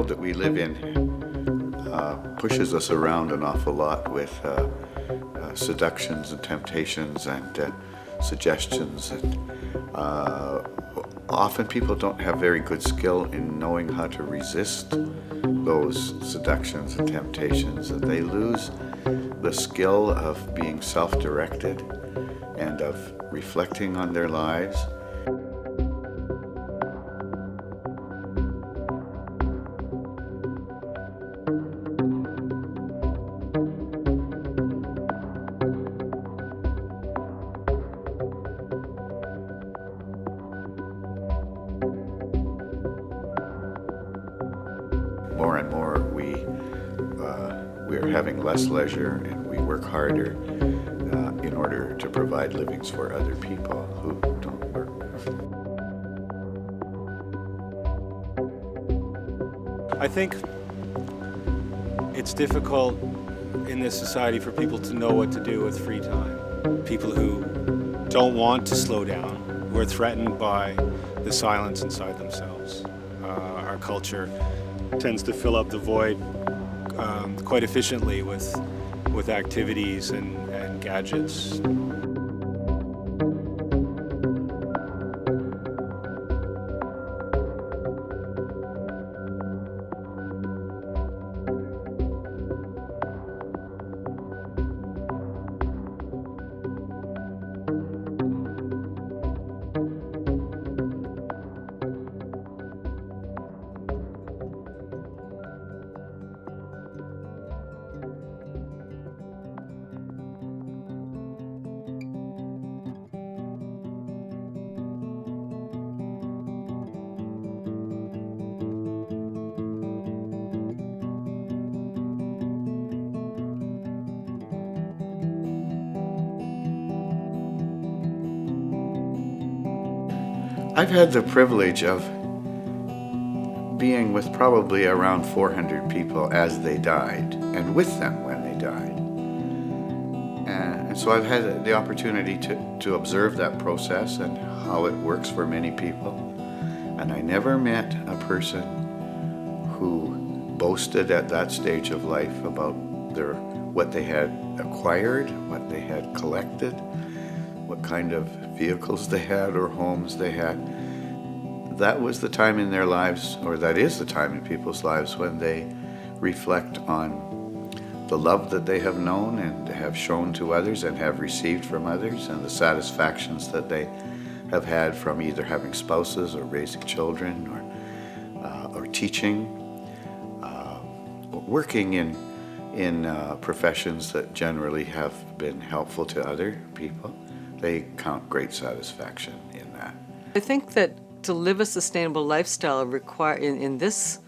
world that we live in pushes us around an awful lot with seductions and temptations and suggestions. And often people don't have very good skill in knowing how to resist those seductions and temptations, and they lose the skill of being self-directed and of reflecting on their lives. More and more we're having less leisure, and we work harder in order to provide livings for other people who don't work. I think it's difficult in this society for people to know what to do with free time. People who don't want to slow down, who are threatened by the silence inside themselves. Our culture tends to fill up the void quite efficiently with activities and gadgets. I've had the privilege of being with probably around 400 people as they died, and with them when they died. And so I've had the opportunity to observe that process and how it works for many people. And I never met a person who boasted at that stage of life about what they had acquired, what they had collected, what kind of vehicles they had or homes they had. That was the time in their lives, or that is the time in people's lives, when they reflect on the love that they have known and have shown to others and have received from others, and the satisfactions that they have had from either having spouses or raising children or teaching, working in professions that generally have been helpful to other people. They count great satisfaction in that. I think that to live a sustainable lifestyle in this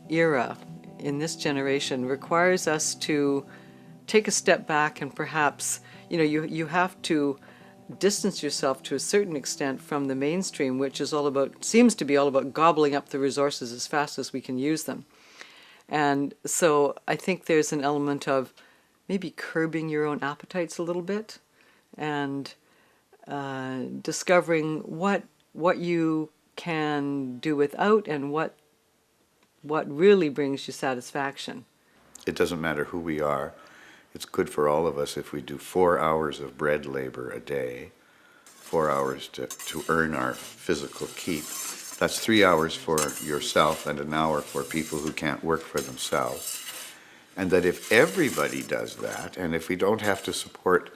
era, in this generation, requires us to take a step back and perhaps, you have to distance yourself to a certain extent from the mainstream, which is seems to be all about gobbling up the resources as fast as we can use them. And so I think there's an element of maybe curbing your own appetites a little bit, and discovering what you can do without and what really brings you satisfaction. It doesn't matter who we are. It's good for all of us if we do 4 hours of bread labor a day, 4 hours to earn our physical keep. That's 3 hours for yourself and an hour for people who can't work for themselves. And that if everybody does that, and if we don't have to support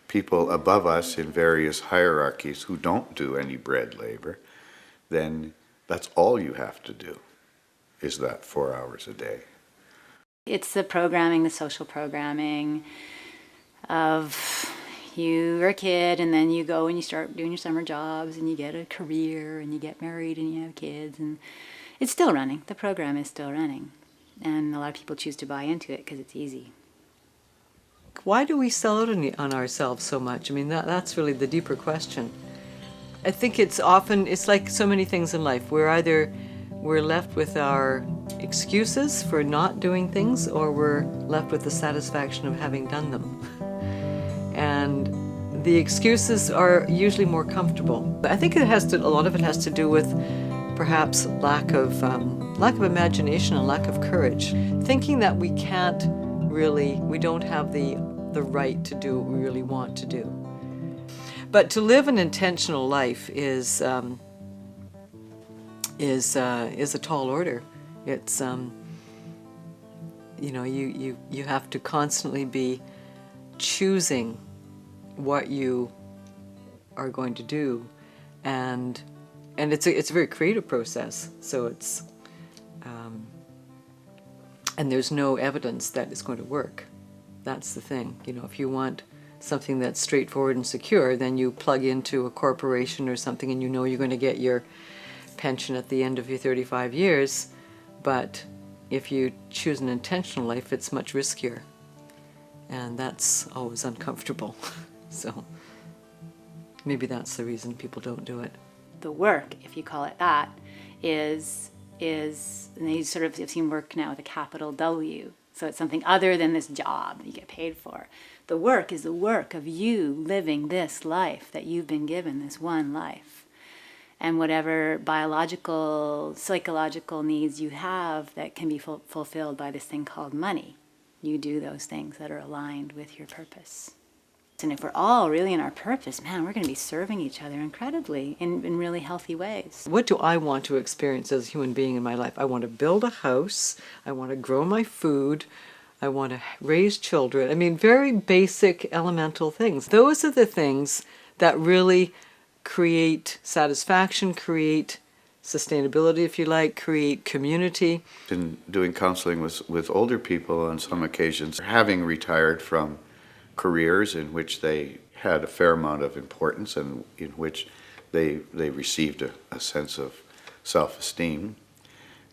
people above us in various hierarchies who don't do any bread labor, then that's all you have to do, is that 4 hours a day. It's the programming, the social programming of you are a kid, and then you go and you start doing your summer jobs, and you get a career, and you get married, and you have kids, and it's still running. The program is still running, and a lot of people choose to buy into it because it's easy. Why do we sell out on ourselves so much? I mean, that's really the deeper question. I think it's like so many things in life. We're left with our excuses for not doing things, or we're left with the satisfaction of having done them. And the excuses are usually more comfortable. I think a lot of it has to do with perhaps lack of lack of imagination and lack of courage, thinking that we don't have the right to do what we really want to do. But to live an intentional life is a tall order. It's you have to constantly be choosing what you are going to do, and it's a very creative process. So it's and there's no evidence that it's going to work. That's the thing. If you want something that's straightforward and secure, then you plug into a corporation or something, and you're going to get your pension at the end of your 35 years. But if you choose an intentional life, it's much riskier, and that's always uncomfortable. So maybe that's the reason people don't do it. The work, if you call it that, is and you sort of have seen work now with a capital W. So it's something other than this job that you get paid for. The work is the work of you living this life that you've been given, this one life. And whatever biological, psychological needs you have that can be fulfilled by this thing called money, you do those things that are aligned with your purpose. And if we're all really in our purpose, man, we're going to be serving each other incredibly in really healthy ways. What do I want to experience as a human being in my life? I want to build a house. I want to grow my food. I want to raise children. I mean, very basic, elemental things. Those are the things that really create satisfaction, create sustainability, if you like, create community. In doing counseling with older people on some occasions, having retired from careers in which they had a fair amount of importance and in which they received a sense of self-esteem.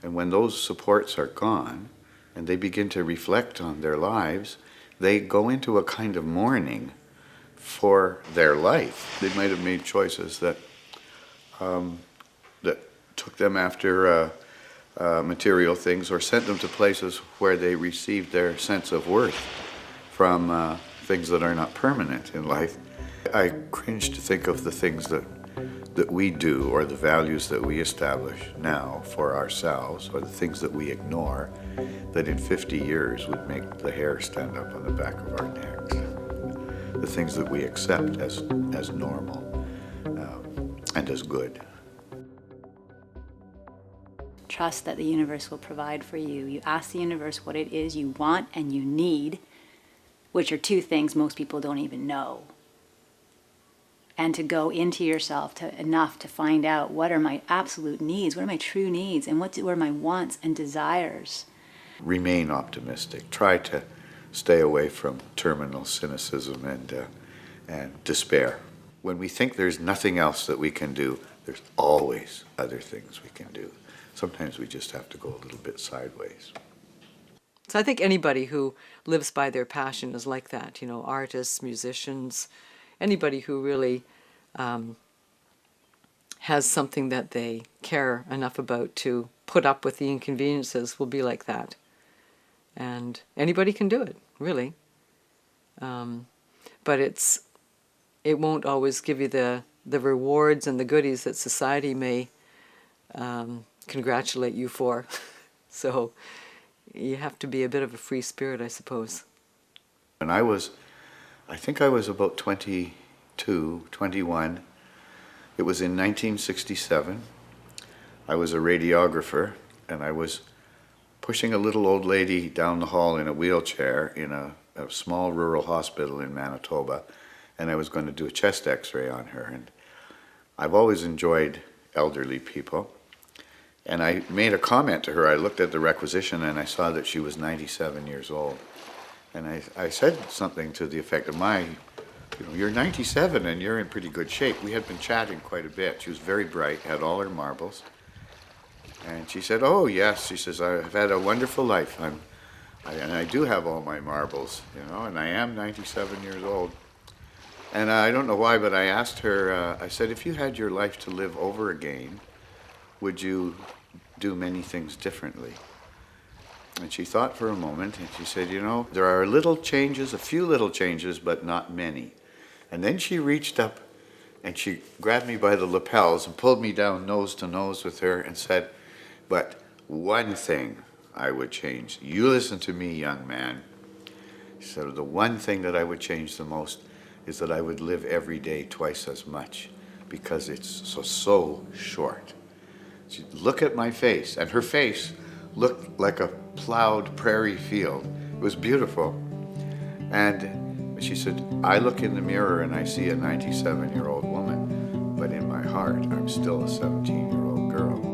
And when those supports are gone and they begin to reflect on their lives, they go into a kind of mourning for their life. They might have made choices that took them after material things or sent them to places where they received their sense of worth from things that are not permanent in life. I cringe to think of the things that we do or the values that we establish now for ourselves or the things that we ignore that in 50 years would make the hair stand up on the back of our necks. The things that we accept as normal and as good. Trust that the universe will provide for you. You ask the universe what it is you want and you need, which are two things most people don't even know. And to go into yourself enough to find out what are my absolute needs, what are my true needs, and what are my wants and desires. Remain optimistic. Try to stay away from terminal cynicism and despair. When we think there's nothing else that we can do, there's always other things we can do. Sometimes we just have to go a little bit sideways. So I think anybody who lives by their passion is like that, artists, musicians, anybody who really has something that they care enough about to put up with the inconveniences will be like that. And anybody can do it, really. But it won't always give you the rewards and the goodies that society may congratulate you for. So you have to be a bit of a free spirit, I suppose. When I think I was about 22, 21. It was in 1967. I was a radiographer, and I was pushing a little old lady down the hall in a wheelchair in a small rural hospital in Manitoba, and I was going to do a chest x-ray on her. And I've always enjoyed elderly people. And I made a comment to her. I looked at the requisition and I saw that she was 97 years old. And I said something to the effect of, you're 97 and you're in pretty good shape. We had been chatting quite a bit. She was very bright, had all her marbles. And she said, oh yes, she says, I've had a wonderful life. And I do have all my marbles, and I am 97 years old. And I don't know why, but I asked her, I said, if you had your life to live over again, would you do many things differently? And she thought for a moment, and she said, there are little changes, a few little changes, but not many. And then she reached up and she grabbed me by the lapels and pulled me down nose to nose with her and said, but one thing I would change. You listen to me, young man. So the one thing that I would change the most is that I would live every day twice as much, because it's so short. She'd look at my face, and her face looked like a plowed prairie field. It was beautiful. And she said, I look in the mirror and I see a 97-year-old woman, but in my heart, I'm still a 17-year-old girl.